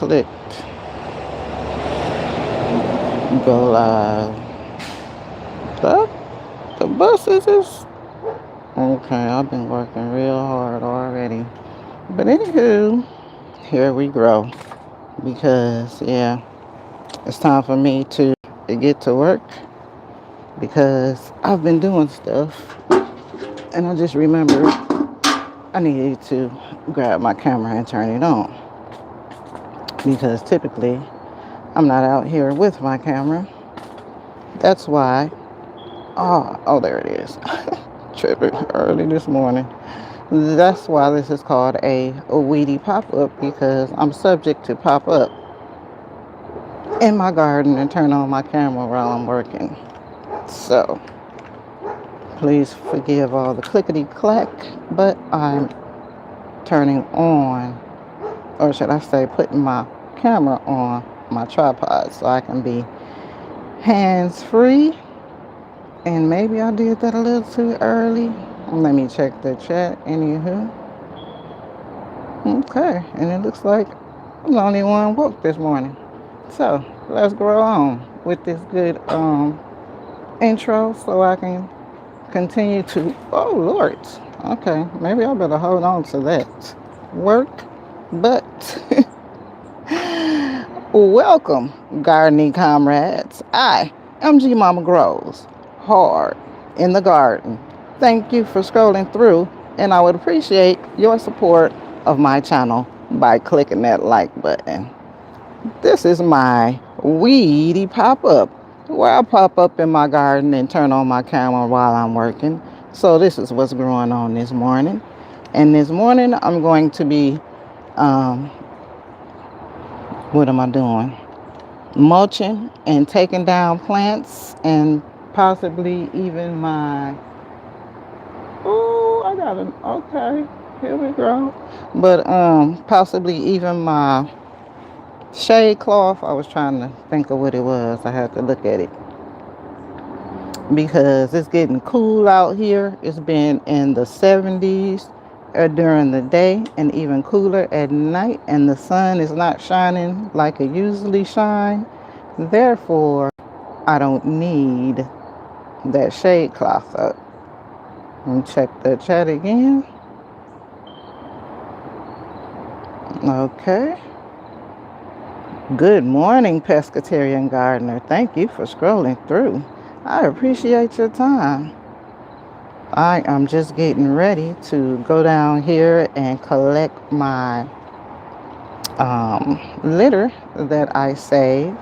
Click go live. But the buses is okay. I've been working real hard already. But anywho, here we grow. Because yeah, it's time for me to get to work because I've been doing stuff and I just remembered I needed to grab my camera and turn it on. Because typically I'm not out here with my camera. That's why. Oh, there it is. Tripping early this morning. That's why this is called a weedy pop-up because I'm subject to pop up in my garden and turn on my camera while I'm working. So please forgive all the clickety clack, but I'm turning on, or should I say, putting my camera on my tripod so I can be hands free. And maybe I did that a little too early. Let me check the chat. Anywho. Okay. And it looks like I'm the only one woke this morning. So let's grow on with this good intro so I can continue to, oh Lord. Okay. Maybe I better hold on to that work. But welcome, gardening comrades. I am G Mama Grows. Hard in the garden. Thank you for scrolling through, and I would appreciate your support of my channel by clicking that like button. This is my weedy pop-up where I pop up in my garden and turn on my camera while I'm working. So this is what's going on this morning. And this morning I'm going to be what am I doing? Mulching and taking down plants and possibly even my, oh, I got an, okay, here we go. But possibly even my shade cloth. I was trying to think of what it was. I had to look at it because it's getting cool out here. It's been in the 70s during the day and even cooler at night, and the sun is not shining like it usually shines. Therefore, I don't need that shade cloth up. And check the chat again. Okay. Good morning, pescatarian gardener. Thank you for scrolling through. I appreciate your time. I am just getting ready to go down here and collect my litter that I save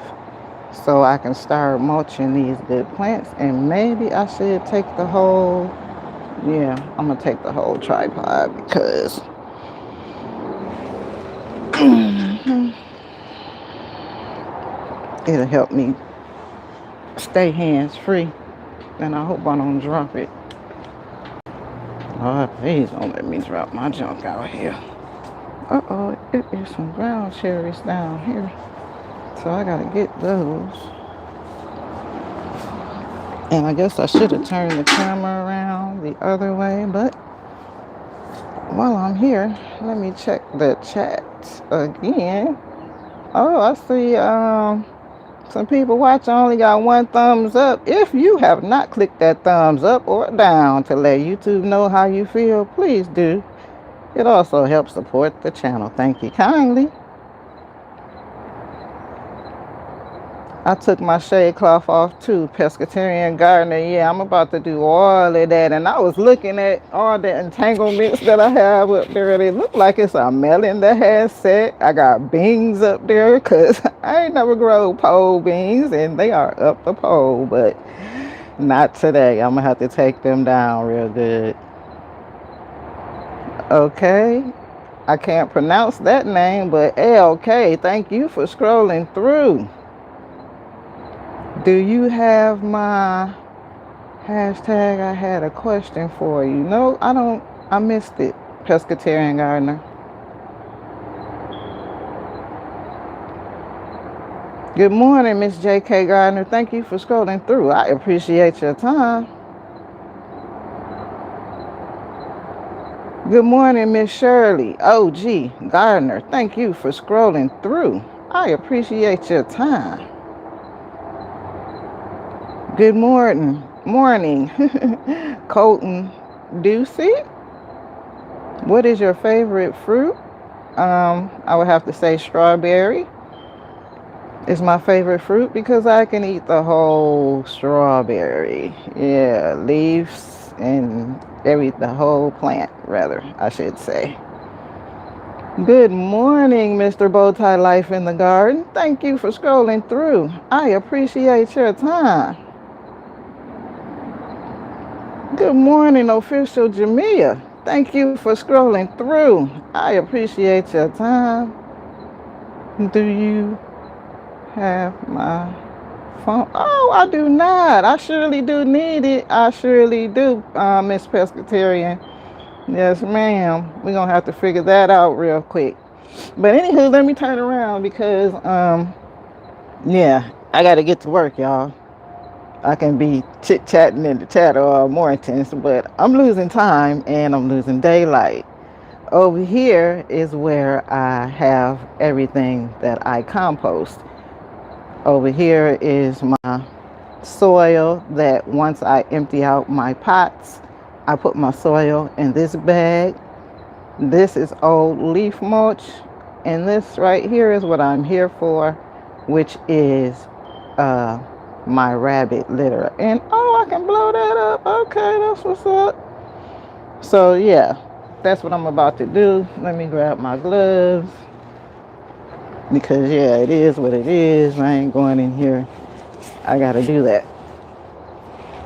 so I can start mulching these good plants. And maybe I should take the whole, yeah, I'm going to take the whole tripod because it'll help me stay hands free. And I hope I don't drop it. Oh, please don't let me drop my junk out here. Uh-oh, it is some ground cherries down here. So I gotta get those. And I guess I should have turned the camera around the other way, but while I'm here, let me check the chat again. Oh, I see some people watching only got one thumbs up. If you have not clicked that thumbs up or down to let YouTube know how you feel, please do. It also helps support the channel. Thank you kindly. I took my shade cloth off too, pescatarian gardener. Yeah, I'm about to do all of that. And I was looking at all the entanglements that I have up there. They look like it's a melon that has set. I got beans up there because I ain't never grown pole beans and they are up the pole, but not today. I'm going to have to take them down real good. Okay. I can't pronounce that name, but LK, thank you for scrolling through. Do you have my hashtag? I had a question for you. No, I don't. I missed it. Pescatarian gardener. Good morning, Miss JK Gardner. Thank you for scrolling through. I appreciate your time. Good morning, Miss Shirley. OG Gardner, thank you for scrolling through. I appreciate your time. Good morning, Colton Ducey. What is your favorite fruit? I would have to say strawberry is my favorite fruit because I can eat the whole strawberry. Yeah, leaves and the whole plant, rather, I should say. Good morning, Mr. Bowtie Life in the Garden. Thank you for scrolling through. I appreciate your time. Good morning, Official Jamia. Thank you for scrolling through. I appreciate your time. Do you have my phone? Oh, I do not. I surely do need it. I surely do, Miss Pescatarian. Yes, ma'am. We're going to have to figure that out real quick. But anywho, let me turn around because, yeah, I got to get to work, y'all. I can be chit-chatting in the chat or more intense, but I'm losing time and I'm losing daylight. Over here is where I have everything that I compost. Over here is my soil that once I empty out my pots, I put my soil in this bag. This is old leaf mulch, and this right here is what I'm here for, which is my rabbit litter. And oh, I can blow that up. Okay, that's what's up. So yeah, that's what I'm about to do. Let me grab my gloves because yeah, it is what it is. I ain't going in here. I gotta do that.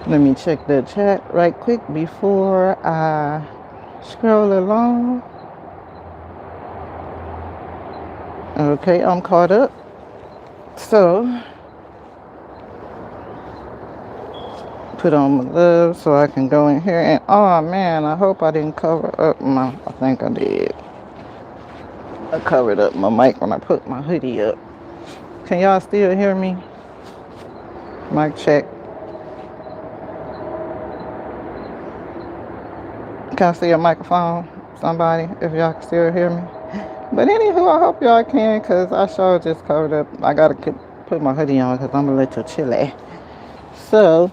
Let me check the chat right quick before I scroll along. Okay, I'm caught up. So put on my gloves so I can go in here. And oh man, I hope I didn't cover up my, I think I did. I covered up my mic when I put my hoodie up. Can y'all still hear me? Mic check. Can I see a microphone? Somebody, if y'all can still hear me. But anywho, I hope y'all can, because I sure just covered up. I gotta put my hoodie on because I'm a little chilly. So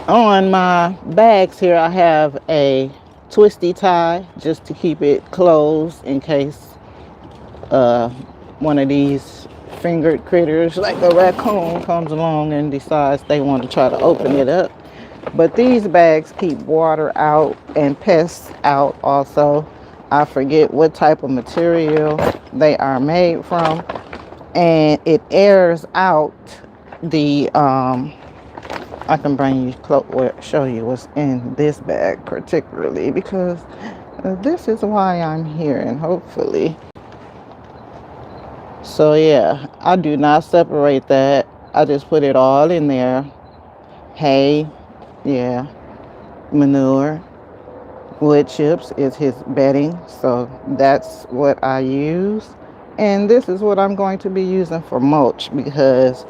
on my bags here, I have a twisty tie just to keep it closed in case one of these fingered critters like a raccoon comes along and decides they want to try to open it up. But these bags keep water out and pests out also. I forget what type of material they are made from, and it airs out the I can bring you show you what's in this bag particularly because this is why I'm here, and hopefully. So yeah, I do not separate that. I just put it all in there. Hay, yeah, manure, wood chips is his bedding, so that's what I use. And this is what I'm going to be using for mulch because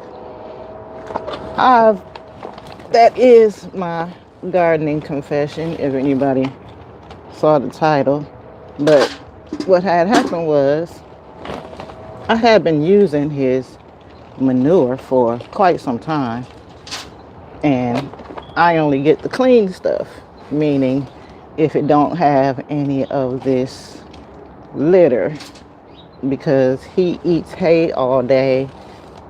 that is my gardening confession, if anybody saw the title. But what had happened was I had been using his manure for quite some time, and I only get the clean stuff, meaning if it don't have any of this litter, because he eats hay all day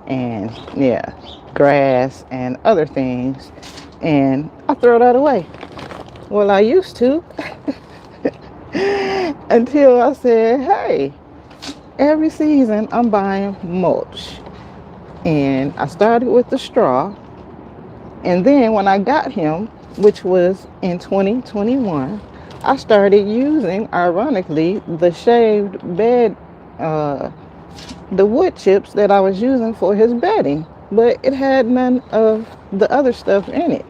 and yeah, grass and other things, and I throw that away. Well, I used to until I said, hey, every season I'm buying mulch, and I started with the straw, and then when I got him, which was in 2021, I started using, ironically, the shaved bed, the wood chips that I was using for his bedding, but it had none of the other stuff in it.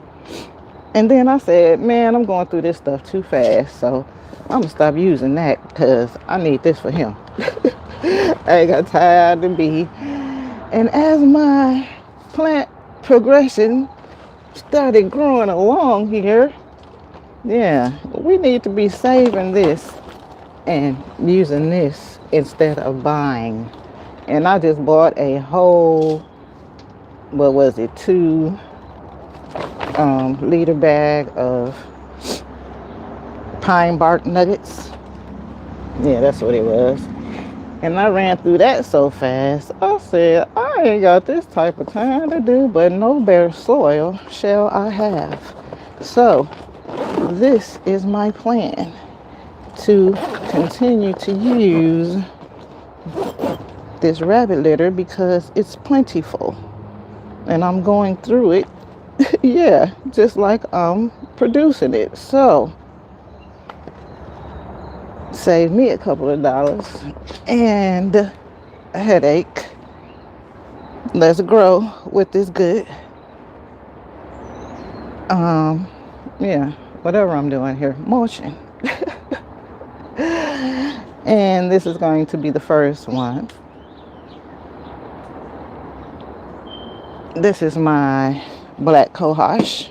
And then I said, man, I'm going through this stuff too fast, so I'm gonna stop using that because I need this for him. I got tired to be. And as my plant progression started growing along here, Yeah, we need to be saving this and using this instead of buying. And I just bought a whole, what was it, 2 liter bag of pine bark nuggets. Yeah, that's what it was. And I ran through that so fast. I said, I ain't got this type of time to do, but no bare soil shall I have. So, this is my plan to continue to use this rabbit litter because it's plentiful. And I'm going through it, yeah, just like I'm producing it. So, save me a couple of dollars and a headache. Let's grow with this good. Yeah, whatever I'm doing here, mulching. And this is going to be the first one. This is my black cohosh.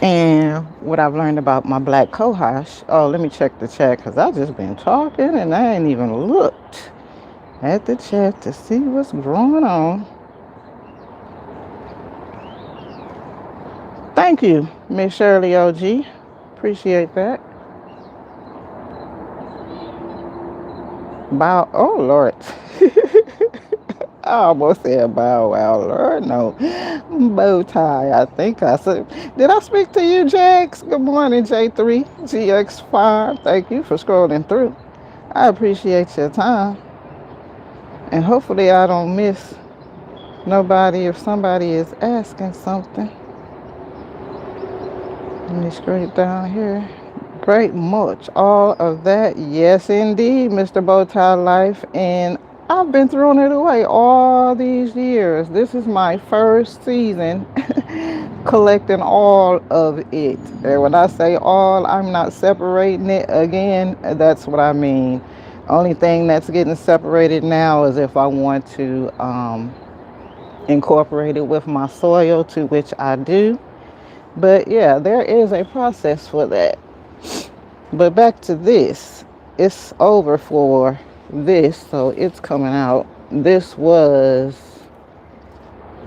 And what I've learned about my black cohosh, oh, let me check the chat because I've just been talking and I ain't even looked at the chat to see what's going on. Thank you, Miss Shirley OG. Appreciate that. Bow, oh Lord. I almost said bow wow, Lord, no. Bow tie, I think I said. Did I speak to you, Jax? Good morning, J3, GX5. Thank you for scrolling through. I appreciate your time. And hopefully I don't miss nobody if somebody is asking something. Let me scrape down here. Great mulch, all of that. Yes, indeed, Mr. Bowtie Life. And I've been throwing it away all these years. This is my first season collecting all of it. And when I say all, I'm not separating it again. That's what I mean. Only thing that's getting separated now is if I want to incorporate it with my soil, to which I do. But yeah, there is a process for that. But back to this. It's over for this, so it's coming out. This was,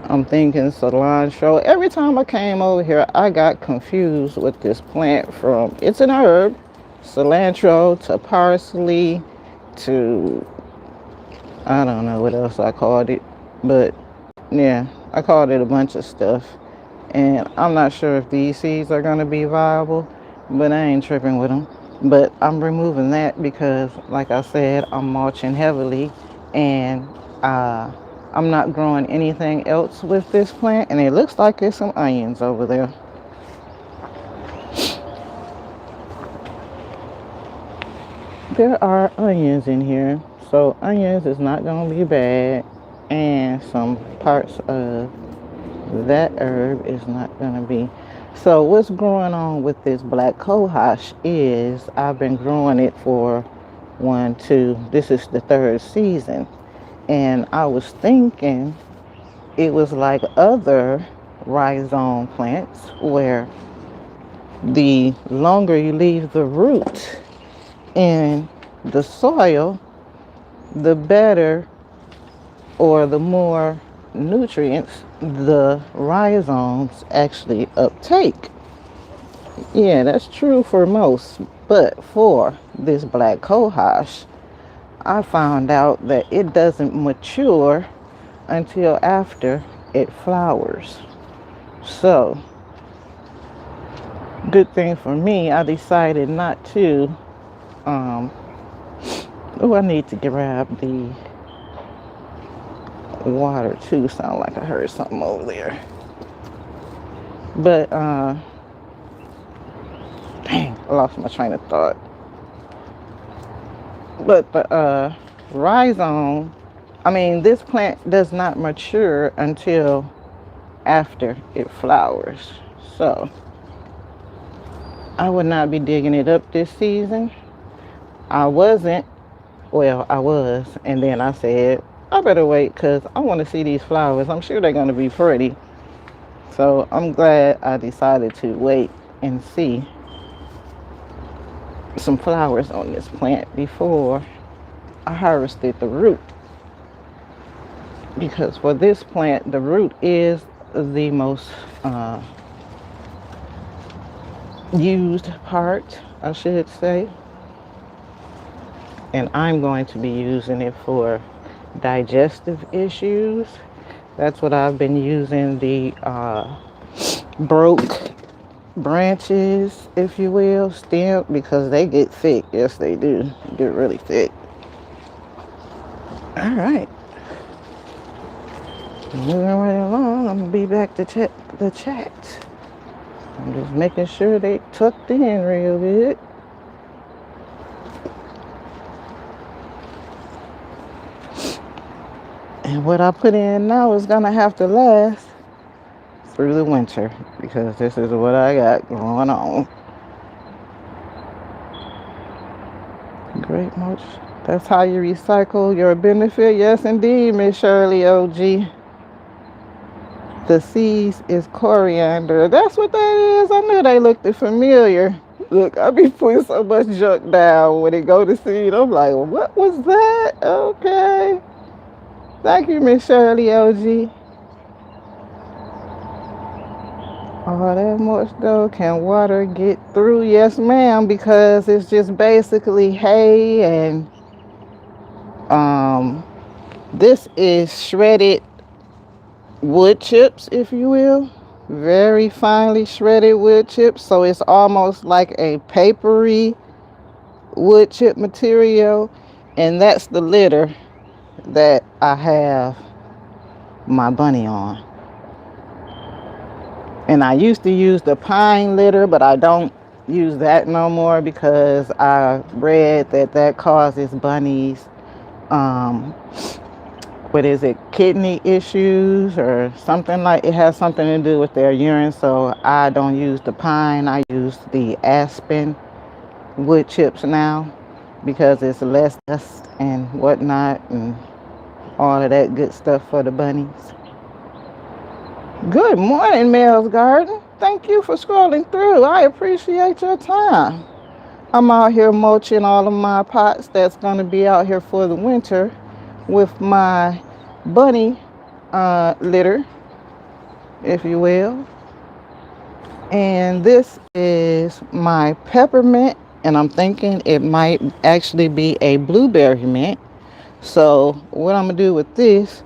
I'm thinking cilantro. Every time I came over here, I got confused with this plant from, it's an herb, cilantro to parsley to, I don't know what else I called it. But yeah, I called it a bunch of stuff. And I'm not sure if these seeds are going to be viable, but I ain't tripping with them. But I'm removing that because, like I said, I'm mulching heavily, and I'm not growing anything else with this plant. And it looks like there's some onions over there. There are onions in here, so onions is not going to be bad, and some parts of that herb is not going to be. So what's going on with this black cohosh is I've been growing it for this is the 3rd season, and I was thinking it was like other rhizome plants where the longer you leave the root in the soil, the better or the more nutrients the rhizomes actually uptake. Yeah, that's true for most, but for this black cohosh, I found out that it doesn't mature until after it flowers. So, good thing for me, I decided not to, I need to grab the water too. Sound like I heard something over there. But dang, I lost my train of thought. But the rhizome, this plant does not mature until after it flowers. So I would not be digging it up this season. I wasn't. Well, I was, and then I said, I better wait because I want to see these flowers. I'm sure they're going to be pretty. So I'm glad I decided to wait and see some flowers on this plant before I harvested the root. Because for this plant, the root is the most used part, I should say. And I'm going to be using it for digestive issues. That's what I've been using the broke branches, if you will, stem, because they get thick. Yes, they do. They get really thick. All right. Moving right along, I'm going to be back to check the chat. I'm just making sure they tucked in real good. And what I put in now is going to have to last through the winter, because this is what I got going on. Great mulch. That's how you recycle your benefit. Yes, indeed, Miss Shirley OG. The seeds is coriander. That's what that is. I knew they looked familiar. Look, I be putting so much junk down when it go to seed. I'm like, what was that? Okay. Thank you, Miss Shirley OG. Oh, that much though. Can water get through? Yes, ma'am, because it's just basically hay and this is shredded wood chips, if you will. Very finely shredded wood chips, so it's almost like a papery wood chip material, and that's the litter that I have my bunny on. And I used to use the pine litter, but I don't use that no more because I read that causes bunnies kidney issues or something, like it has something to do with their urine. So I don't use the pine, I use the aspen wood chips now because it's less dust and whatnot and all of that good stuff for the bunnies. Good morning, Mel's Garden. Thank you for scrolling through. I appreciate your time. I'm out here mulching all of my pots that's going to be out here for the winter with my bunny litter, if you will. And this is my peppermint, and I'm thinking it might actually be a blueberry mint. So what I'm going to do with this,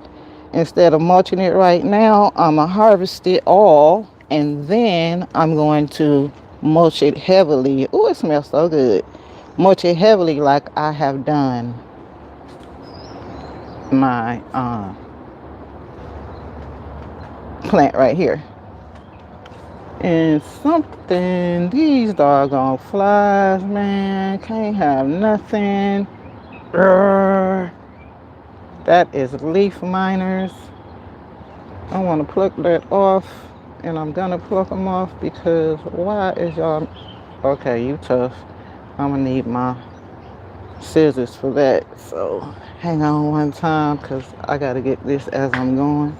instead of mulching it right now, I'm going to harvest it all, and then I'm going to mulch it heavily. Oh, it smells so good. Mulch it heavily like I have done my plant right here. And something, these doggone flies, man, can't have nothing. That is leaf miners. I want to pluck that off, and I'm gonna pluck them off because why is y'all, okay, you tough. I'm gonna need my scissors for that. So hang on one time because I gotta get this as I'm going.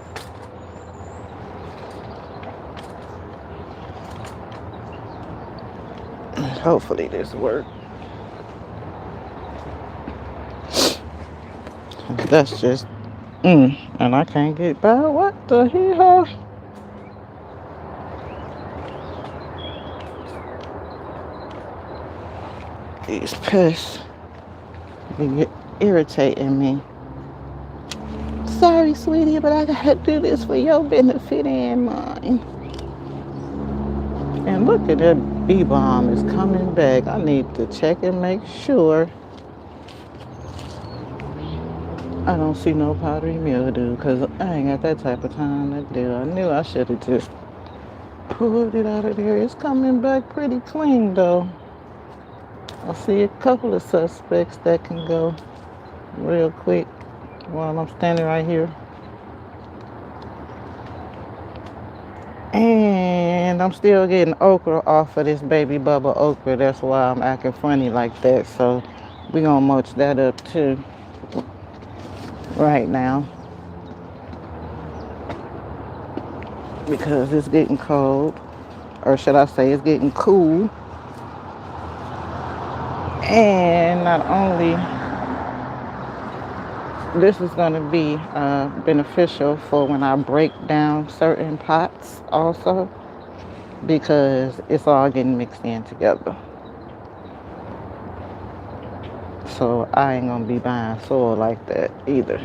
Hopefully this works. That's just and I can't get by. What the hell? These pests get irritating me. Sorry, sweetie, but I gotta do this for your benefit and mine. And look at that bee balm is coming back. I need to check and make sure I don't see no powdery mildew, because I ain't got that type of time to do. I knew I should have just pulled it out of there. It's coming back pretty clean though. I see a couple of suspects that can go real quick while I'm standing right here. And I'm still getting okra off of this baby bubble okra. That's why I'm acting funny like that. So we're gonna mulch that up too right now because it's getting cold. or should I say, it's getting cool. And not only this is going to be beneficial for when I break down certain pots also, because it's all getting mixed in together. So I ain't gonna be buying soil like that either.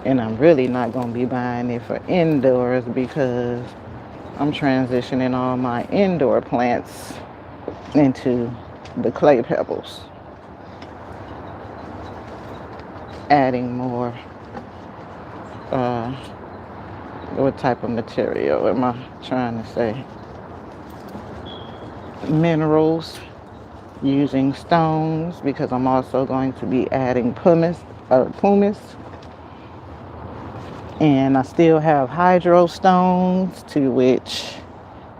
And I'm really not gonna be buying it for indoors because I'm transitioning all my indoor plants into the clay pebbles. Adding more, uh, what type of material am I trying to say? Minerals, using stones, because I'm also going to be adding pumice. And I still have hydro stones, to which,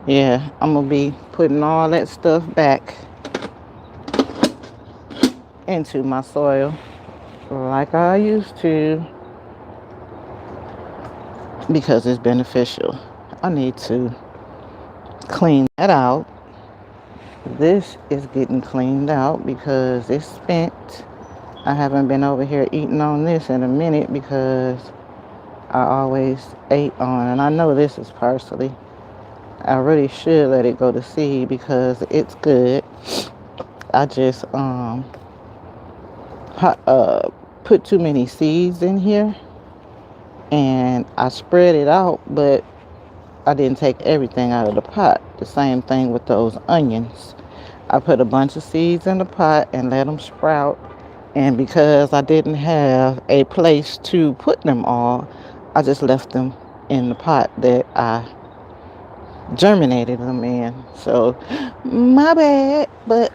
yeah, I'm gonna be putting all that stuff back into my soil like I used to, because it's beneficial. I need to clean that out. This is getting cleaned out because it's spent. I haven't been over here eating on this in a minute because I always ate on, and I know this is parsley. I really should let it go to seed because it's good. I just put too many seeds in here, and I spread it out, but I didn't take everything out of the pot. The same thing with those onions. I put a bunch of seeds in the pot and let them sprout, and because I didn't have a place to put them all, I just left them in the pot that I germinated them in. So my bad, but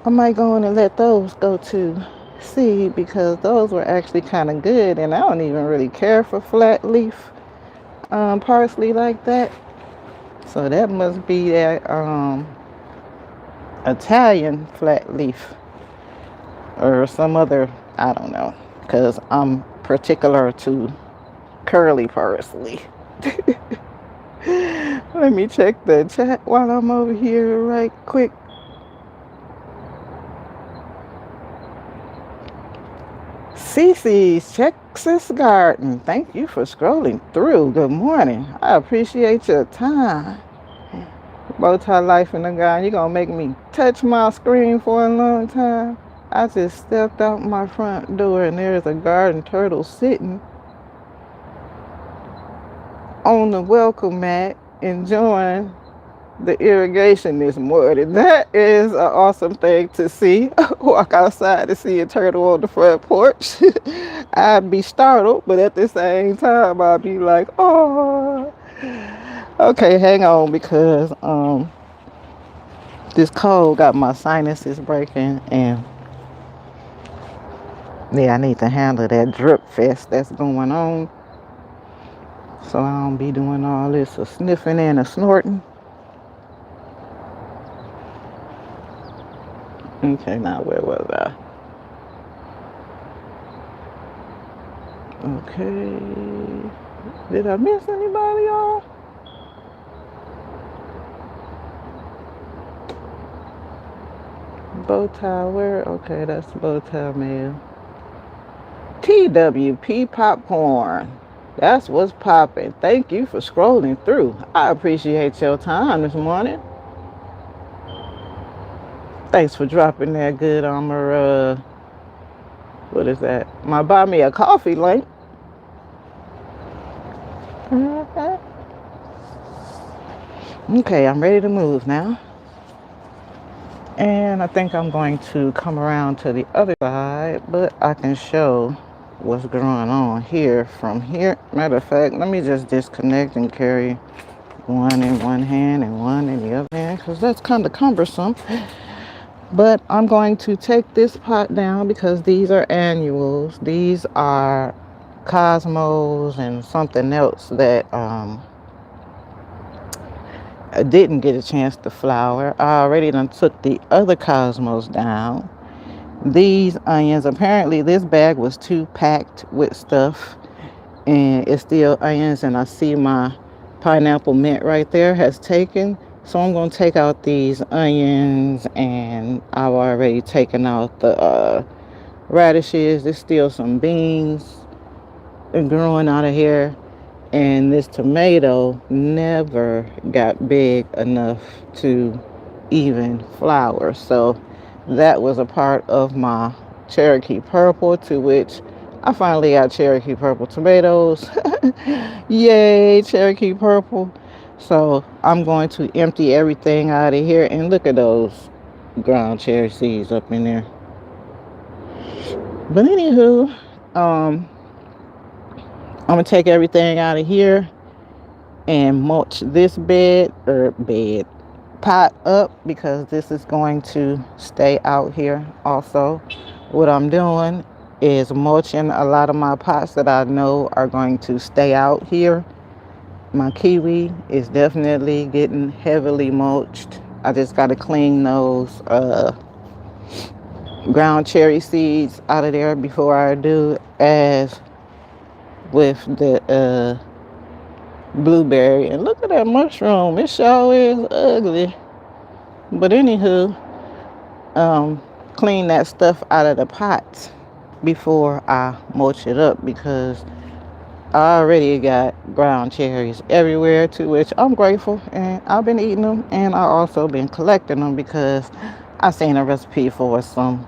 I might go on and let those go to seed because those were actually kind of good, and I don't even really care for flat leaf parsley like that. So that must be that Italian flat leaf or some other, I don't know, because I'm particular to curly parsley. Let me check the chat while I'm over here right quick. Cece's Texas Garden. Thank you for scrolling through. Good morning. I appreciate your time. Bowtie life in the garden. You're going to make me touch my screen for a long time. I just stepped out my front door and there's a garden turtle sitting on the welcome mat enjoying the irrigation this morning. That is an awesome thing to see. Walk outside to see a turtle on the front porch. I'd be startled, but at the same time I'd be like, oh. Okay, hang on, because this cold got my sinuses breaking, and yeah, I need to handle that drip fest that's going on, so I don't be doing all this sniffing and snorting. Okay, now where was I? Okay, did I miss anybody, y'all? Bowtie, where? Okay, that's Bowtie mail. TWP popcorn. That's what's popping. Thank you for scrolling through. I appreciate your time this morning. Thanks for dropping that good armor. What is that? My buy me a coffee link. Okay, I'm ready to move now. And I think I'm going to come around to the other side, but I can show what's going on here from here. Matter of fact, let me just disconnect and carry one in one hand and one in the other hand, because that's kind of cumbersome. But I'm going to take this pot down because these are annuals. These are cosmos and something else that I didn't get a chance to flower. I already done took the other cosmos down. These onions, apparently this bag was too packed with stuff, and it's still onions, and I see my pineapple mint right there has taken. So I'm going to take out these onions, and I've already taken out the radishes. There's still some beans growing out of here. And this tomato never got big enough to even flower. So that was a part of my Cherokee purple, to which I finally got Cherokee purple tomatoes. Yay, Cherokee purple. So I'm going to empty everything out of here, and look at those ground cherry seeds up in there. But anywho, I'm gonna take everything out of here and mulch this pot up, because this is going to stay out here also. What I'm doing is mulching a lot of my pots that I know are going to stay out here. My kiwi is definitely getting heavily mulched. I just got to clean those ground cherry seeds out of there before I do, as with the blueberry. And look at that mushroom, it sure is ugly. But anywho, clean that stuff out of the pots before I mulch it up, because I already got ground cherries everywhere, to which I'm grateful, and I've been eating them, and I also been collecting them because I seen a recipe for some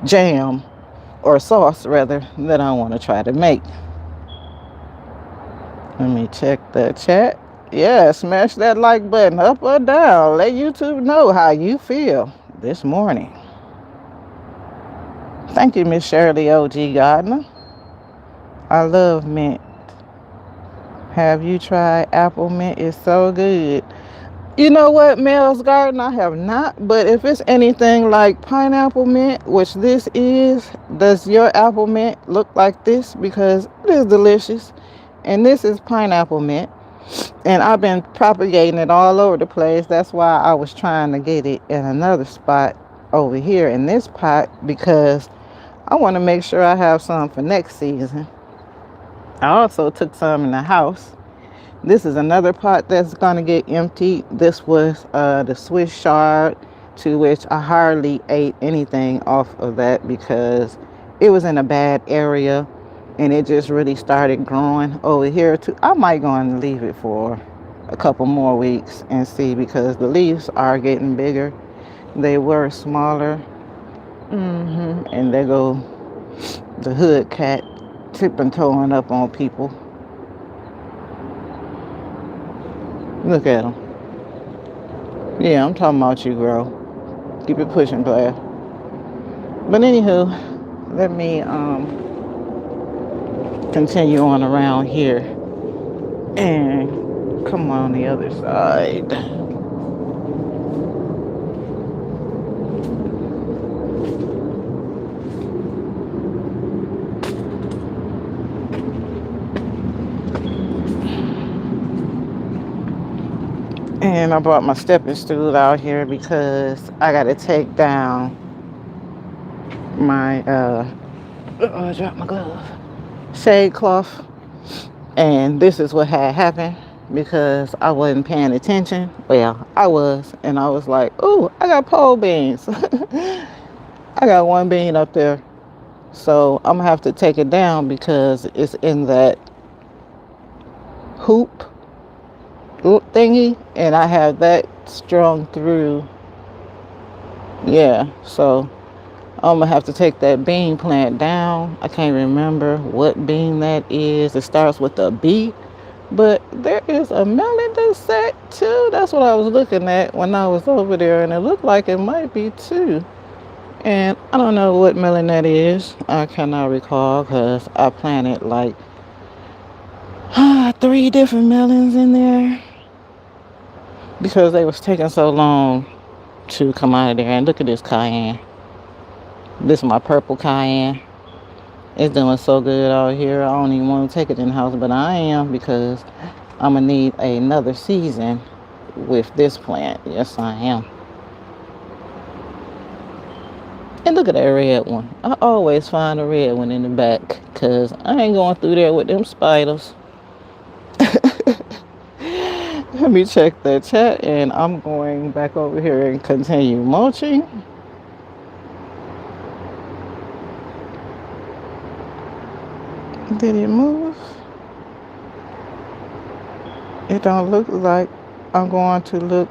jam, or sauce rather, that I want to try to make. Let me check the chat. Yeah, smash that like button up or down. Let YouTube know how you feel this morning. Thank you, Miss Shirley OG Gardner. I love mint. Have you tried apple mint? It's so good. You know what, Mel's Garden? I have not, but if it's anything like pineapple mint, which this is, does your apple mint look like this? Because it is delicious. And this is pineapple mint. And I've been propagating it all over the place. That's why I was trying to get it in another spot over here in this pot, because I want to make sure I have some for next season. I also took some in the house. This is another pot that's going to get emptied. This was the Swiss chard, to which I hardly ate anything off of that because it was in a bad area, and it just really started growing over here too. I might go and leave it for a couple more weeks and see, because the leaves are getting bigger. They were smaller. And there go the hood cat, tiptoeing up on people. Look at him. Yeah, I'm talking about you, girl. Keep it pushing, player. But anywho, let me continue on around here and come on the other side. And I brought my stepping stool out here because I got to take down my I dropped my glove, shade cloth. And this is what had happened because I wasn't paying attention. Well, I was, and I was like, "Ooh, I got pole beans." I got one bean up there, so I'm gonna have to take it down because it's in that hoop thingy, and I have that strung through. Yeah, so I'm gonna have to take that bean plant down. I can't remember what bean that is. It starts with a B, but there is a melon that's set too. That's what I was looking at when I was over there, and it looked like it might be two. And I don't know what melon that is. I cannot recall because I planted like 3 different melons in there because they was taking so long to come out of there. And look at this cayenne. This is my purple cayenne. It's doing so good out here. I don't even want to take it in the house, but I am, because I'm going to need another season with this plant. Yes, I am. And look at that red one. I always find a red one in the back because I ain't going through there with them spiders. Let me check the chat and I'm going back over here and continue mulching. Did it move? It don't look like I'm going to look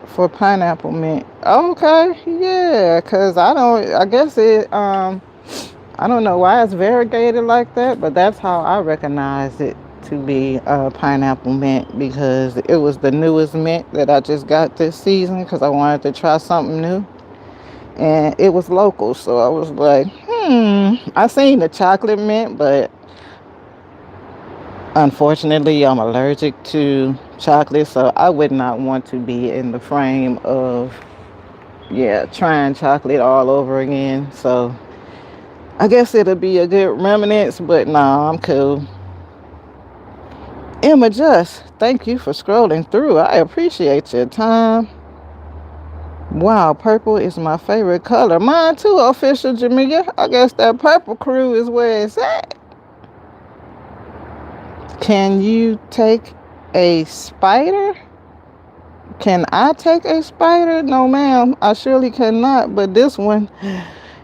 for pineapple mint. Okay, yeah, cause I guess I don't know why it's variegated like that, but that's how I recognize it to be pineapple mint because it was the newest mint that I just got this season because I wanted to try something new. And it was local, so I was like, I seen the chocolate mint, but unfortunately I'm allergic to chocolate, so I would not want to be in the frame of, yeah, trying chocolate all over again. So I guess it'll be a good remnants, but nah, I'm cool. Emma Just, thank you for scrolling through. I appreciate your time. Wow, purple is my favorite color. Mine too, official Jamia. I guess that purple crew is where it's at. Can you take a spider? Can I take a spider? No, ma'am. I surely cannot. But this one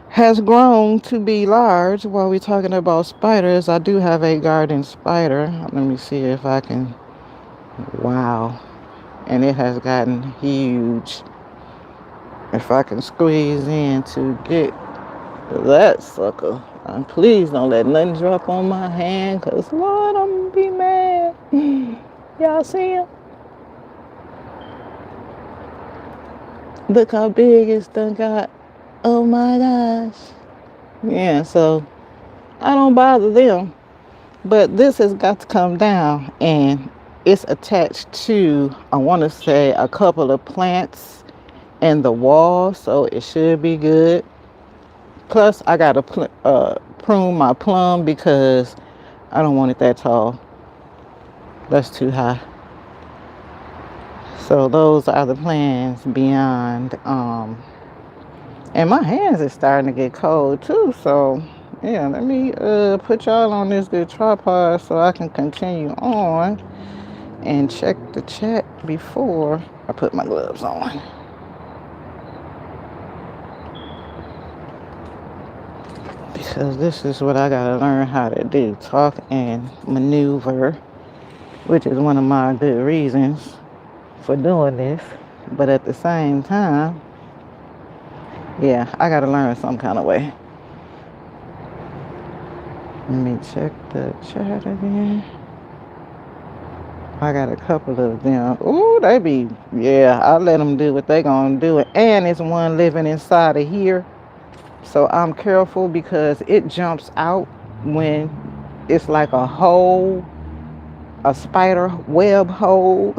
has grown to be large. While we're talking about spiders, I do have a garden spider. Let me see if I can. Wow. And it has gotten huge. If I can squeeze in to get that sucker. Please don't let nothing drop on my hand, because Lord, I'm going to be mad. Y'all see him? Look how big it's done got. Oh my gosh. Yeah, so I don't bother them. But this has got to come down, and it's attached to, I want to say, a couple of plants in the wall, so it should be good. Plus, I got to prune my plum because I don't want it that tall. That's too high. So those are the plans beyond. And my hands is starting to get cold too. So yeah, let me put y'all on this good tripod so I can continue on and check the chat before I put my gloves on. Because this is what I gotta learn how to do. Talk and maneuver, which is one of my good reasons for doing this. But at the same time, yeah, I gotta learn some kind of way. Let me check the chat again. I got a couple of them. Ooh, they be, yeah, I let them do what they gonna do. And it's one living inside of here. So I'm careful because it jumps out when it's like a hole, a spider web hole.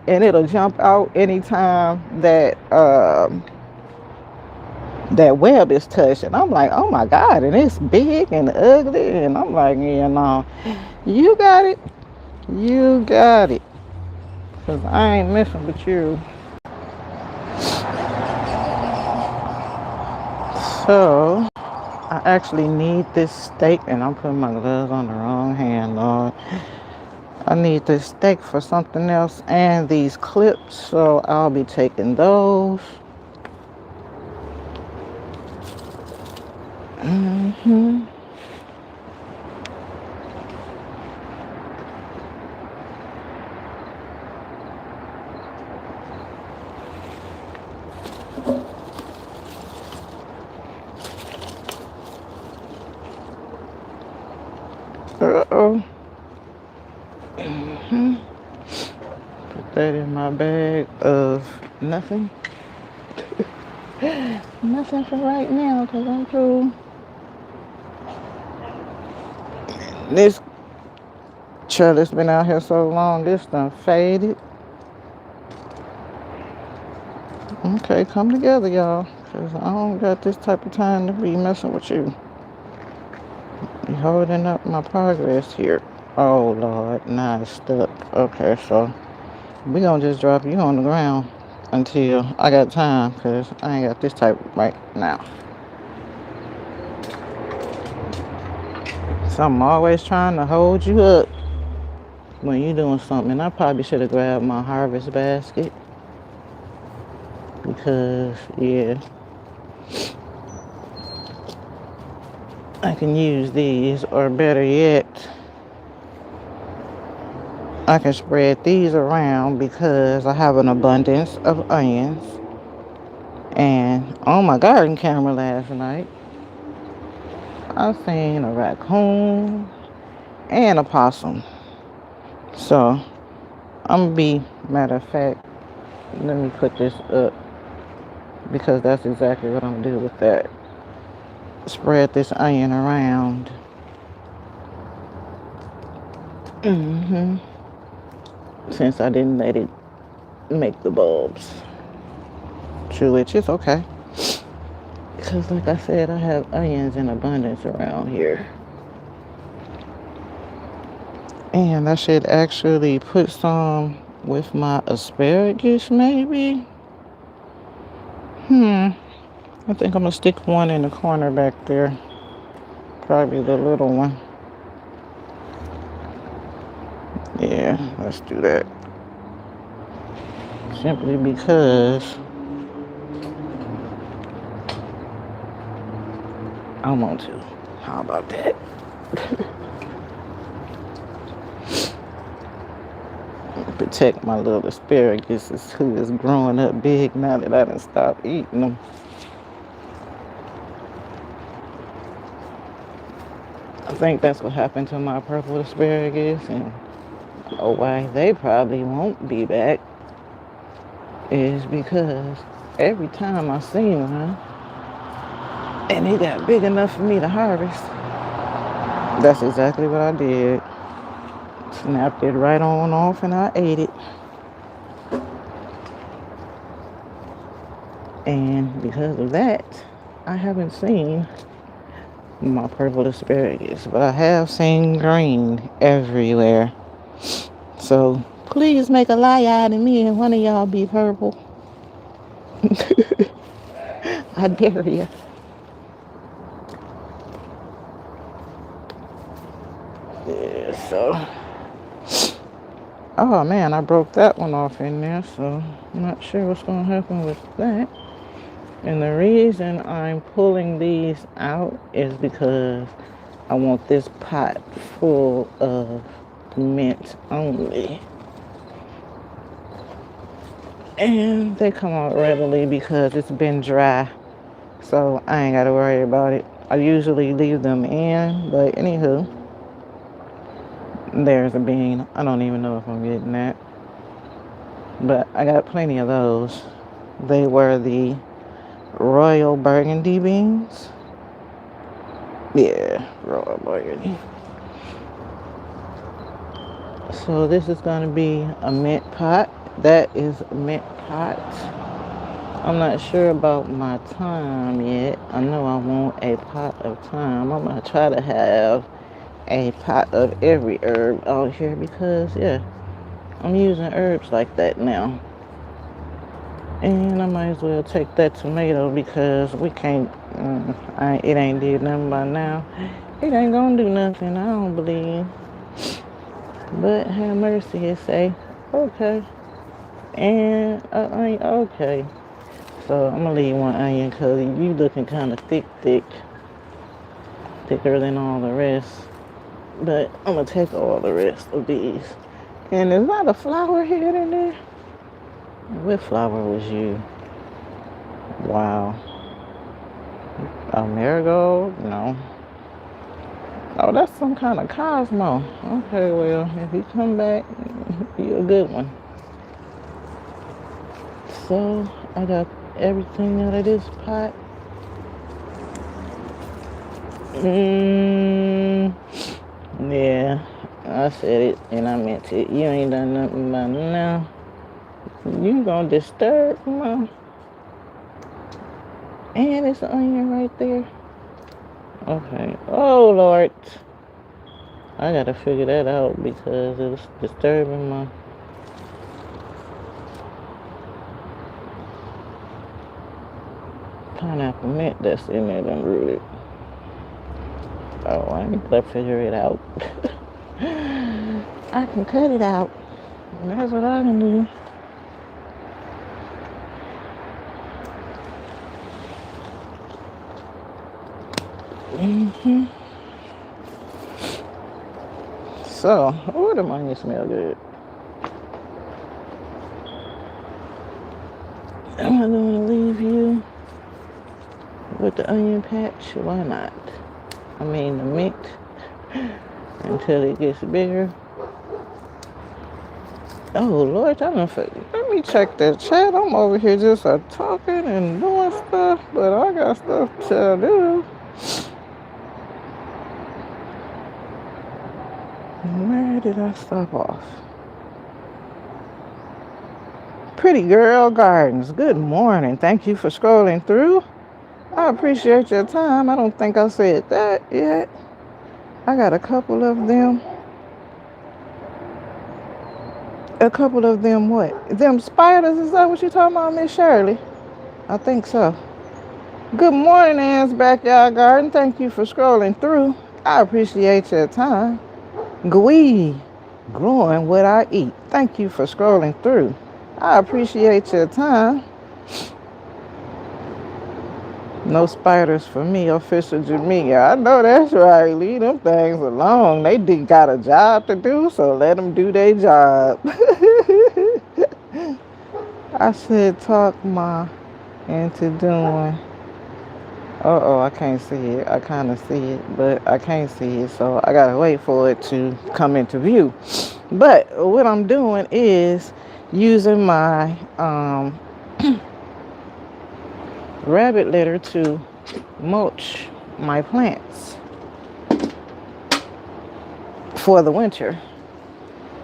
And it'll jump out anytime that that web is touched. And I'm like, oh my God, and it's big and ugly. And I'm like, yeah, no, you got it. You got it. Because I ain't messing with you. So, I actually need this steak, and I'm putting my gloves on the wrong hand, Lord. I need this steak for something else and these clips, so I'll be taking those. Uh-oh. Put that in my bag of nothing. Nothing for right now, because I'm cool. This trellis been out here so long, this done faded. Okay, come together, y'all, because I don't got this type of time to be messing with you. Be holding up my progress here. Oh, Lord, now it's stuck. Okay, so we gonna just drop you on the ground until I got time, because I ain't got this type right now. So I'm always trying to hold you up. when you're doing something. And I probably should have grabbed my harvest basket because, yeah, I can use these, or better yet, I can spread these around because I have an abundance of onions. And on my garden camera last night, I seen a raccoon and a possum. So I'm gonna be, matter of fact, let me put this up because that's exactly what I'm gonna do with that. Spread this onion around. Since I didn't let it make the bulbs. True, which is okay. Because like I said, I have onions in abundance around here. And I should actually put some with my asparagus, maybe. I think I'm gonna stick one in the corner back there. Probably the little one. Yeah, let's do that. Simply because I want to. How about that? Protect my little asparagus who is growing up big now that I done stopped eating them. I think that's what happened to my purple asparagus, and why they probably won't be back is because every time I seen one and it got big enough for me to harvest, that's exactly what I did. Snapped it right on off and I ate it. And because of that, I haven't seen my purple asparagus, but I have seen green everywhere. So please make a lie out of me and one of y'all be purple. I dare you. Yeah, so. Oh man, I broke that one off in there, so I'm not sure what's going to happen with that. And the reason I'm pulling these out is because I want this pot full of mint only. And they come out readily because it's been dry, so I ain't got to worry about it. I usually leave them in, but anywho, there's a bean. I don't even know if I'm getting that, but I got plenty of those. They were the Royal Burgundy beans. Yeah, Royal Burgundy. So this is going to be a mint pot. That is a mint pot. I'm not sure about my thyme yet. I know I want a pot of thyme. I'm going to try to have a pot of every herb out here because, yeah, I'm using herbs like that now. And I might as well take that tomato because we can't, it ain't did nothing by now. It ain't gonna do nothing, I don't believe. But have mercy, it say, okay. And okay. So I'm gonna leave one onion because you looking kind of thick. Thicker than all the rest. But I'm gonna take all the rest of these. And is not a flower head in there? What flower was you? Wow. A marigold? No. Oh, that's some kind of Cosmo. Okay, well, if you come back, you're a good one. So, I got everything out of this pot. Yeah, I said it and I meant it. You ain't done nothing by now. You gonna disturb me? And it's an onion right there. Okay. Oh, Lord. I gotta figure that out because it was disturbing my... pineapple mint that's in there done rooted. Oh, I need to figure it out. I can cut it out. That's what I can do. So, oh, the onion smell good. I'm going to leave you with the onion patch. Why not? I mean, the mint until it gets bigger. Oh, Lord, I don't forget. Let me check that chat. I'm over here just talking and doing stuff, but I got stuff to do. Where did I stop off? Pretty Girl Gardens. Good morning. Thank you for scrolling through. I appreciate your time. I don't think I said that yet. I got a couple of them. A couple of them what? Them spiders, is that what you talking about, Miss Shirley? I think so. Good morning, Ann's Backyard Garden. Thank you for scrolling through. I appreciate your time. Gwee, growing what I eat. Thank you for scrolling through. I appreciate your time. No spiders for me, Official Jamia. I know that's right. Leave them things alone. They got a job to do, so let them do their job. I said talk Ma into doing. Uh-oh, I can't see it. I kind of see it, but I can't see it, so I gotta wait for it to come into view. But what I'm doing is using my rabbit litter to mulch my plants for the winter.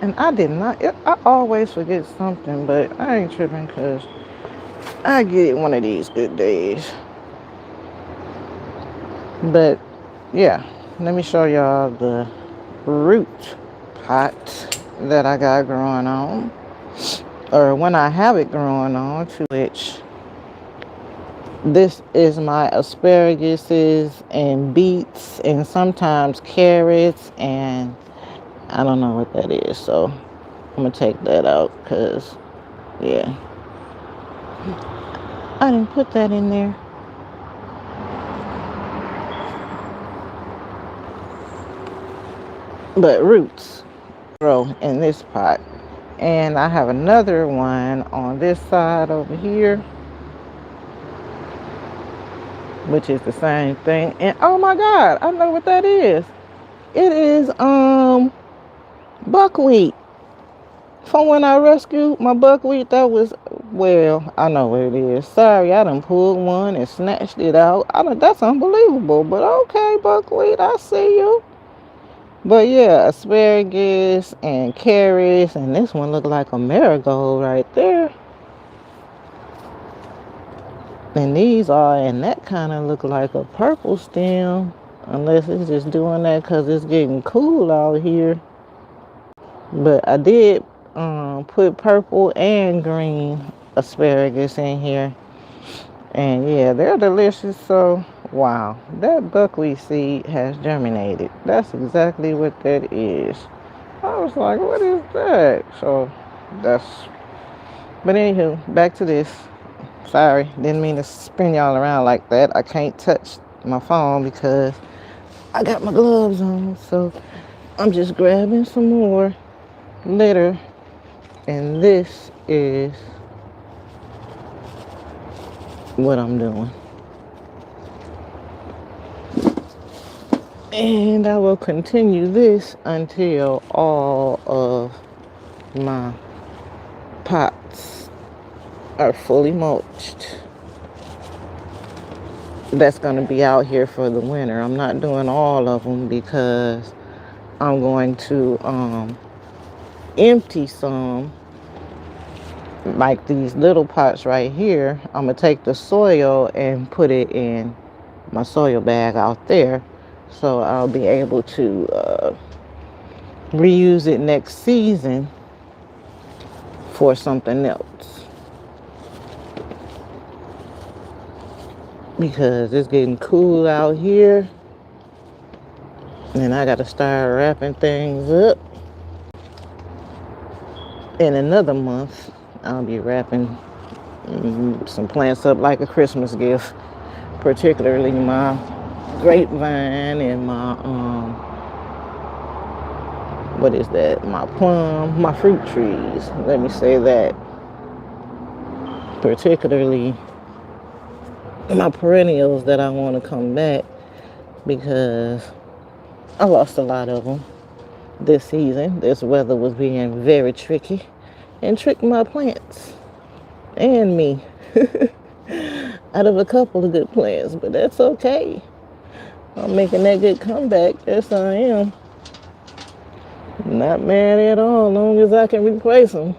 And I did not, I always forget something, but I ain't tripping because I get it one of these good days. But yeah, let me show y'all the root pot that I got growing on, or when I have it growing on, to which this is my asparaguses and beets and sometimes carrots, and I don't know what that is, so I'm gonna take that out because yeah, I didn't put that in there. But roots grow in this pot, and I have another one on this side over here, which is the same thing. And oh my God, I know what that is. It is buckwheat. From when I rescued my buckwheat, that was, well, I know what it is. Sorry, I done pulled one and snatched it out. That's unbelievable, but okay, buckwheat, I see you. But yeah, asparagus and carrots, and this one looked like a marigold right there. And these are, and that kind of look like a purple stem, unless it's just doing that because it's getting cool out here. But I did put purple and green asparagus in here, and yeah, they're delicious. So wow, that buckwheat seed has germinated. That's exactly what that is. I was like, what is that? So that's, but anywho, back to this. Sorry, didn't mean to spin y'all around like that. I can't touch my phone because I got my gloves on, so I'm just grabbing some more litter, and this is what I'm doing. And I will continue this until all of my pots are fully mulched. That's going to be out here for the winter. I'm not doing all of them because I'm going to empty some, like these little pots right here. I'm going to take the soil and put it in my soil bag out there, so I'll be able to reuse it next season for something else, because it's getting cool out here and I got to start wrapping things up In another month, I'll be wrapping some plants up like a Christmas gift, particularly my grapevine and my what is that? My plum, my fruit trees. Let me say that. Particularly my perennials that I want to come back because I lost a lot of them this season. This weather was being very tricky and tricked my plants and me out of a couple of good plants, but that's okay. I'm making that good comeback. Yes, I am. Not mad at all, as long as I can replace them.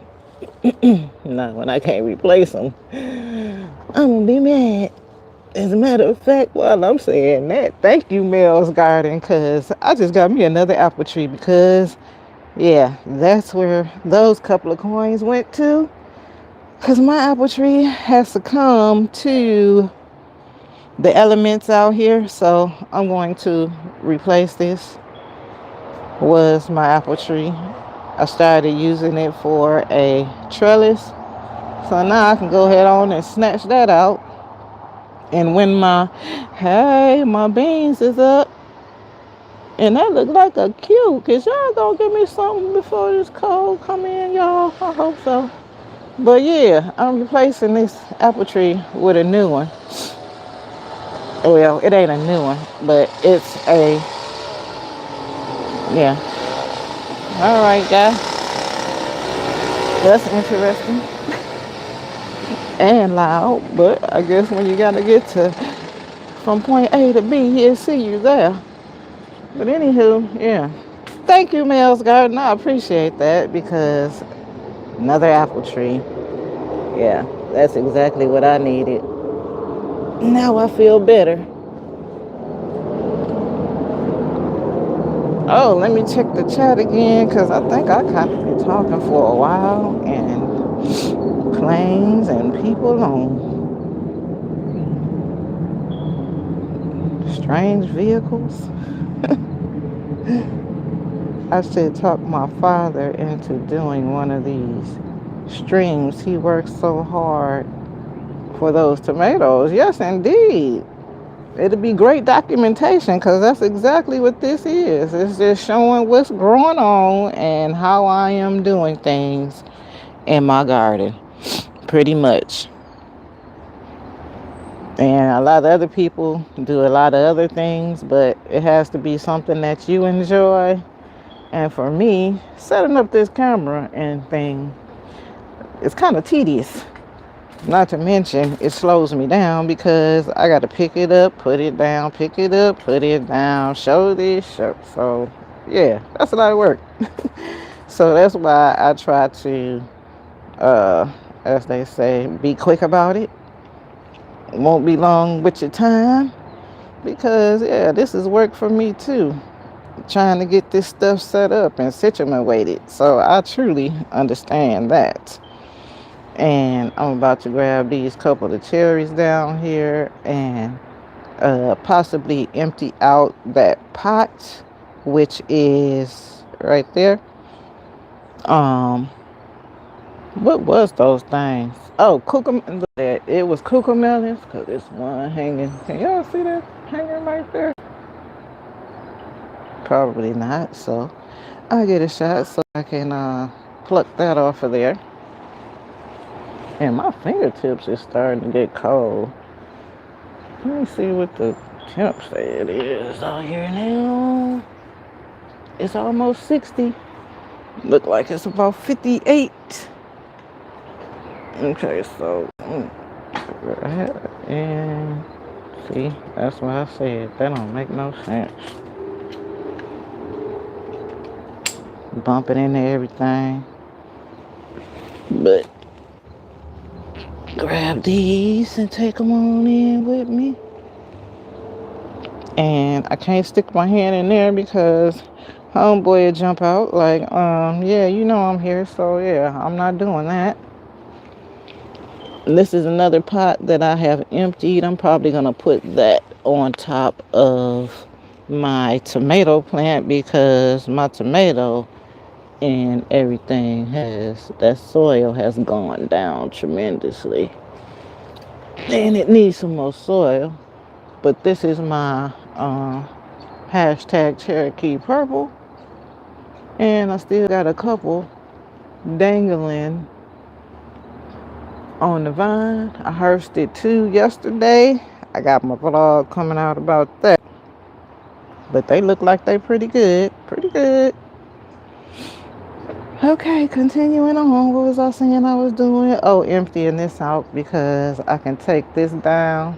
Not when I can't replace them. I'm gonna be mad. As a matter of fact, while I'm saying that, thank you, Mel's Garden, because I just got me another apple tree because, yeah, that's where those couple of coins went to. Because my apple tree has succumbed to the elements out here, so I'm going to replace this. Was my apple tree. I started using it for a trellis, so now I can go ahead on and snatch that out. And when my beans is up, and that look like a cue, cause y'all gonna give me something before this cold come in, y'all. I hope so. But yeah, I'm replacing this apple tree with a new one. Well, it ain't a new one, but it's a, yeah. All right, guys. That's interesting and loud, but I guess when you gotta get to from point A to B, he'll see you there. But anywho, yeah. Thank you, Mel's Garden. I appreciate that because another apple tree. Yeah, that's exactly what I needed. Now I feel better. Oh, let me check the chat again because I think I kind of been talking for a while and planes and people on strange vehicles. I should talk my father into doing one of these streams. He works so hard for those tomatoes. Yes, indeed. It'll be great documentation because that's exactly what this is. It's just showing what's going on and how I am doing things in my garden, pretty much. And a lot of other people do a lot of other things, but it has to be something that you enjoy. And for me, setting up this camera and thing, it's kind of tedious. Not to mention, it slows me down because I got to pick it up, put it down, pick it up, put it down, show this, show. So, yeah, that's a lot of work. So that's why I try to, as they say, be quick about it. It won't be long with your time because, yeah, this is work for me too. Trying to get this stuff set up and situated. So I truly understand that. And I'm about to grab these couple of cherries down here and possibly empty out that pot, which is right there. What was those things? Oh, cucumber. It was cucamelons because it's one hanging. Can y'all see that hanging right there? Probably not. So I'll get a shot so I can pluck that off of there. And my fingertips is starting to get cold. Let me see what the temp say it is out here now. It's almost 60. Look like it's about 58. Okay, so and see, that's what I said. That don't make no sense. Bumping into everything. But grab these and take them on in with me. And I can't stick my hand in there because homeboy will jump out like, yeah, you know I'm here, so yeah, I'm not doing that. And this is another pot that I have emptied. I'm probably gonna put that on top of my tomato plant because my tomato and that soil has gone down tremendously. And it needs some more soil. But this is my hashtag Cherokee Purple. And I still got a couple dangling on the vine. I harvested 2 yesterday. I got my vlog coming out about that. But they look like they pretty good. Pretty good. Okay, continuing on. What was I saying I was doing? Oh, emptying this out because I can take this down.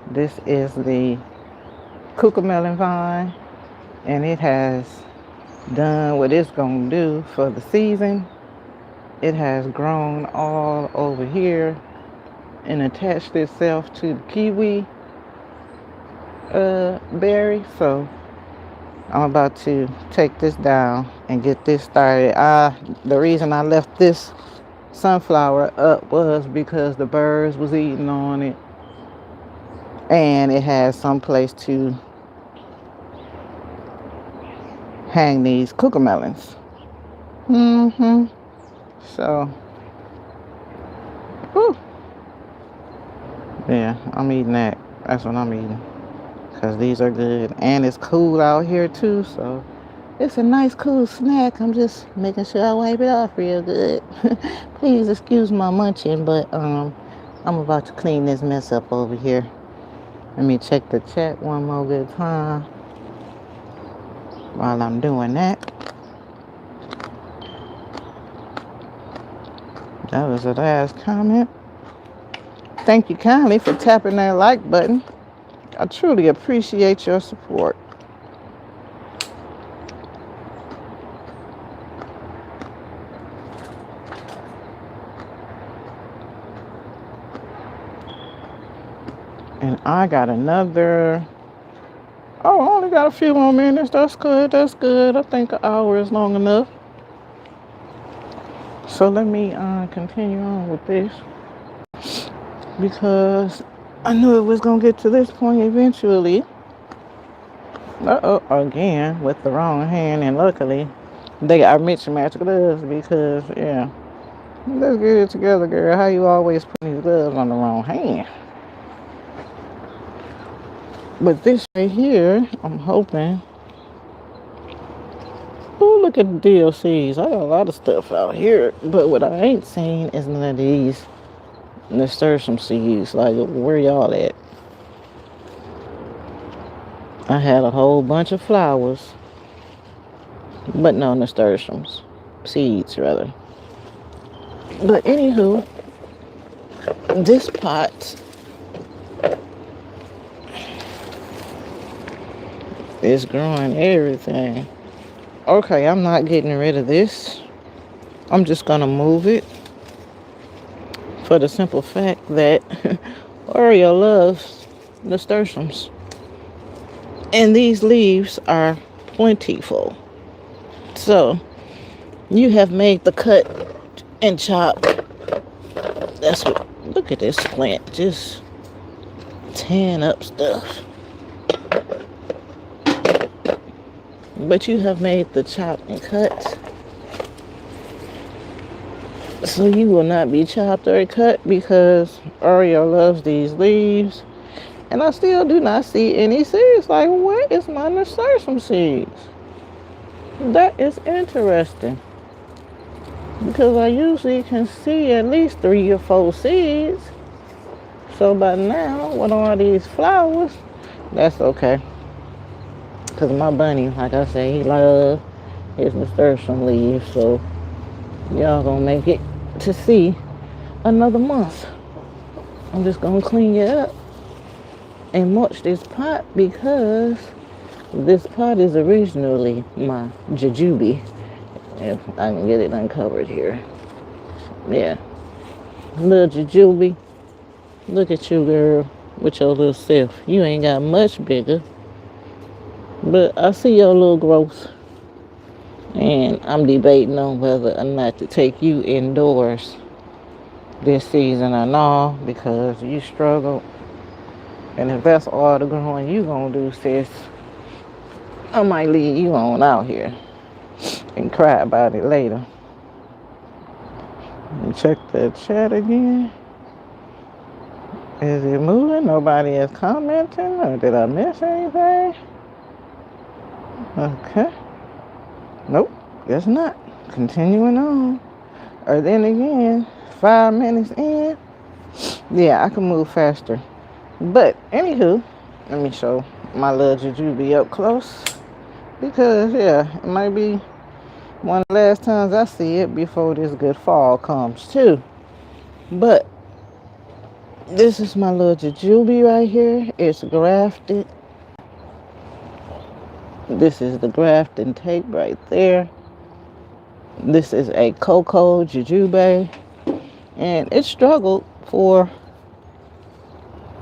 This is the cucamelon vine, and it has done what it's gonna do for the season. It has grown all over here and attached itself to the kiwi berry. So I'm about to take this down and get this started. The reason I left this sunflower up was because the birds was eating on it, and it has some place to hang these cucamelons. So, whew. Yeah, I'm eating that. That's what I'm eating. Because these are good. And it's cool out here too, so it's a nice cool snack. I'm just making sure I wipe it off real good. Please excuse my munching, but I'm about to clean this mess up over here. Let me check the chat one more good time while I'm doing that. That was the last comment. Thank you kindly for tapping that like button. I truly appreciate your support. And I got another. Oh, I only got a few more minutes. That's good. That's good. I think an hour is long enough. So let me continue on with this, because I knew it was going to get to this point eventually. Again, with the wrong hand, and luckily they got mismatched gloves because, yeah. Let's get it together, girl. How you always put these gloves on the wrong hand? But this right here, I'm hoping. Oh, look at the DLCs. I got a lot of stuff out here. But what I ain't seen is none of these nasturtium seeds. Like, where y'all at? I had a whole bunch of flowers. But no nasturtiums. Seeds, rather. But anywho, this pot is growing everything. Okay, I'm not getting rid of this. I'm just gonna move it for the simple fact that Oreo loves nasturtiums. And these leaves are plentiful. So, you have made the cut and chop. That's what, look at this plant, just tearing up stuff. But you have made the chop and cut, so you will not be chopped or cut because Oreo loves these leaves. And I still do not see any seeds. Like, where is my nasturtium seeds? That is interesting, because I usually can see at least 3 or 4 seeds. So by now, with all these flowers, that's okay. Because my bunny, like I say, he loves his nasturtium leaves. So y'all gonna make it to see another month. I'm just gonna clean it up and mulch this pot, because this pot is originally my jujube. If I can get it uncovered here. Yeah. Little jujube. Look at you, girl, with your little self. You ain't got much bigger. But I see your little growth. And I'm debating on whether or not to take you indoors this season or not, because you struggle. And if that's all the growing you gonna do, sis, I might leave you on out here. and cry about it later. And check the chat again. Is it moving? Nobody is commenting, or did I miss anything? Okay. Nope, guess not. Continuing on. Or then again, 5 minutes in. Yeah, I can move faster. But anywho, let me show my little jujube up close. Because yeah, it might be one of the last times I see it before this good fall comes too. But this is my little jujube right here. It's grafted. This is the grafting tape right there. This is a cocoa jujube. And it struggled for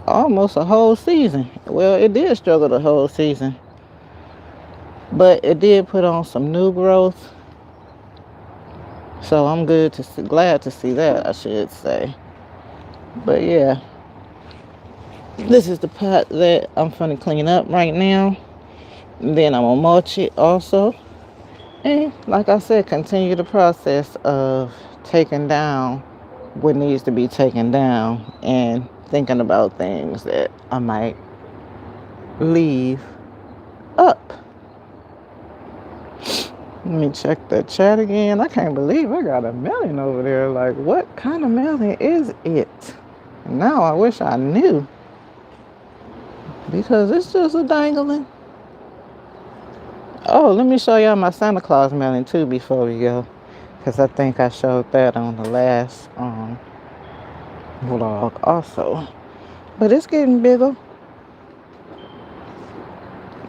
almost a whole season. Well, it did struggle the whole season. But it did put on some new growth. So I'm glad to see that, I should say. But yeah. This is the pot that I'm finna clean up right now. And then I'm gonna mulch it also. And like I said, continue the process of taking down what needs to be taken down and thinking about things that I might leave up. Let me check the chat again. I can't believe I got a million over there. Like, what kind of million is it? Now I wish I knew. Because it's just a dangling. Oh, let me show y'all my Santa Claus melon too before we go. Because I think I showed that on the last vlog also. But it's getting bigger.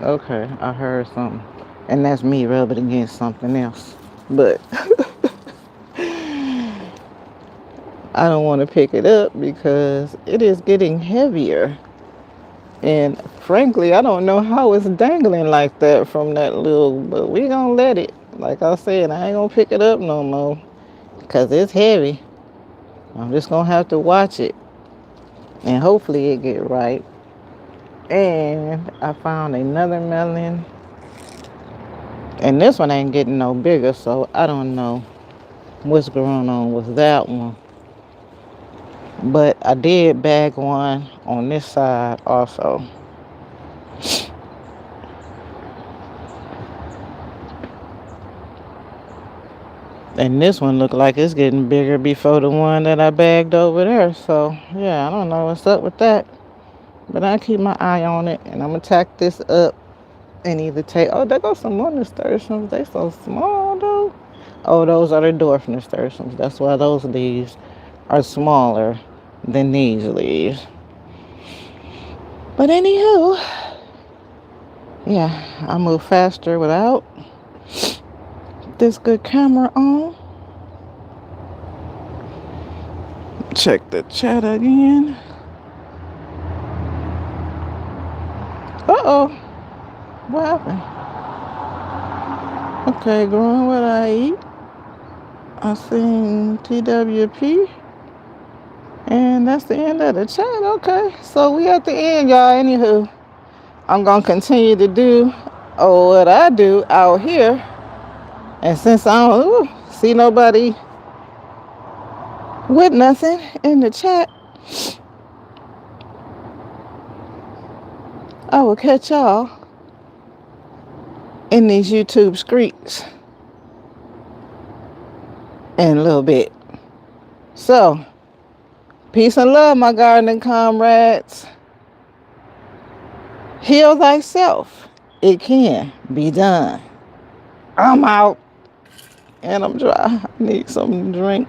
Okay, I heard something. And that's me rubbing against something else. But I don't want to pick it up because it is getting heavier. And frankly, I don't know how it's dangling like that from that little, but we gonna let it. Like I said, I ain't gonna pick it up no more because it's heavy. I'm just gonna have to watch it and hopefully it get right. And I found another melon, and this one ain't getting no bigger, so I don't know what's going on with that one. But I did bag one on this side also. And this one looked like it's getting bigger before the one that I bagged over there. So, yeah, I don't know what's up with that. But I keep my eye on it. And I'm going to tack this up and either take... Oh, there goes some more nasturtiums. They so small, though. Oh, those are the dwarf nasturtiums. That's why those leaves are smaller than these leaves. But anywho, yeah, I move faster without this good camera on. Check the chat again. Uh-oh. What happened? Okay, growing what I eat. I seen TWP. And that's the end of the chat. Okay, so we at the end, y'all. Anywho, I'm going to continue to do what I do out here. And since I don't see nobody with nothing in the chat, I will catch y'all in these YouTube streets in a little bit. So, peace and love, my gardening comrades. Heal thyself. It can be done. I'm out. And I'm dry. I need something to drink.